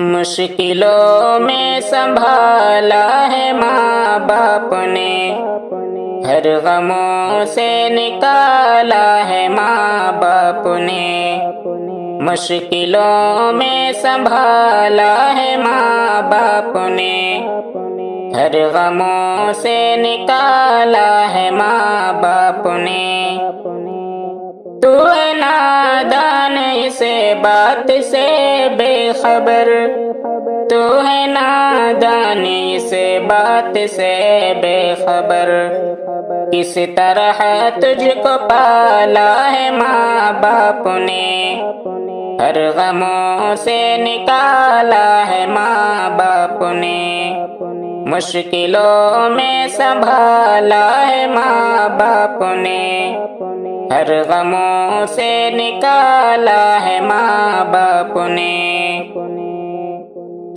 مشکلوں میں سنبھالا ہے ماں باپ نے، ہر غموں سے نکالا ہے ماں باپ نے، مشکلوں میں سنبھالا ہے ماں باپ نے، ہر غموں سے نکالا ہے ماں باپ نے۔ تو ہے نادان اس بات سے بے خبر، تو ہے نادان اس بات سے بے خبر، کس طرح تجھ کو پالا ہے ماں باپ نے، ہر غموں سے نکالا ہے ماں باپ نے، مشکلوں میں سنبھالا ہے ماں باپ نے، ہر غموں سے نکالا ہے ماں باپ نے۔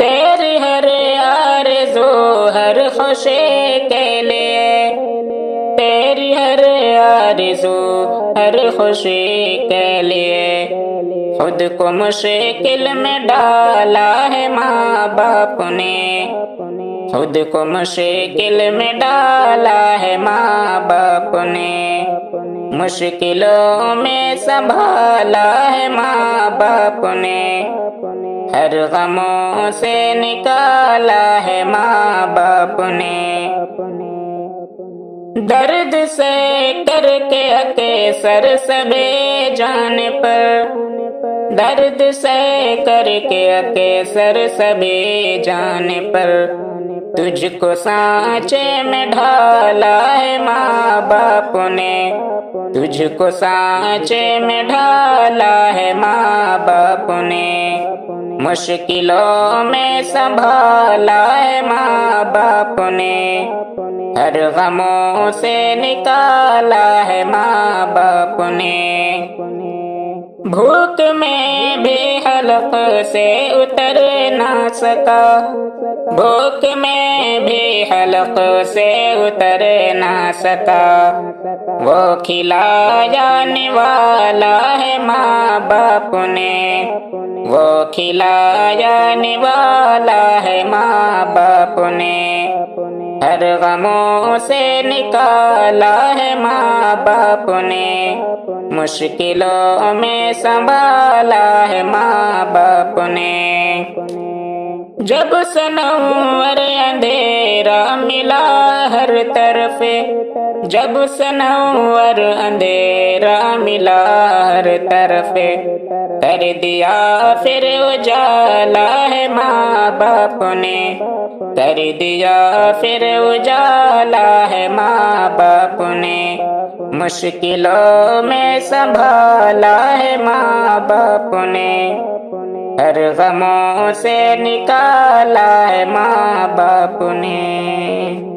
تیری ہر آرزو ہر خوشی کے لیے، تیری ہر آرزو ہر خوشی کے لیے، خود کو مشکل میں ڈالا ہے ماں باپ نے، خود کو مشکل میں ڈالا ہے ماں باپ نے، مشکلوں میں سنبھالا ہے ماں باپ نے، ہر غموں سے نکالا ہے ماں باپ نے۔ درد سے کر کے اکثر سبے جان پر، درد سے کر کے اکثر سبے جان پر، تجھ کو سانچے میں ڈھالا ہے ماں باپ نے، تجھ کو سانچے میں ڈھالا ہے ماں باپ نے، مشکلوں میں سنبھالا ہے ماں باپ نے، ہر غموں سے نکالا ہے ماں باپ نے۔ بھوک میں بھی حلق سے اتر نہ سکا، بھوک میں بھی حلق سے اتر نہ سکا، وہ کھلایا نوالا ہے ماں باپ نے، وہ کھلایا نوالا ہے ماں باپ نے، ہر غموں سے نکالا ہے ماں باپ نے، مشکلوں میں سنبھالا ہے ماں باپ نے۔ جب سنور اندھیرا ملا ہر طرف، جب سنور اندھیرا ملا ہر طرف، کر دیا پھر اجالا ہے ماں باپ نے، کر دیا پھر اجالا ہے ماں باپ نے، مشکلوں میں سنبھالا ہے ماں باپ نے، ہر غموں سے نکالا ہے ماں باپ نے۔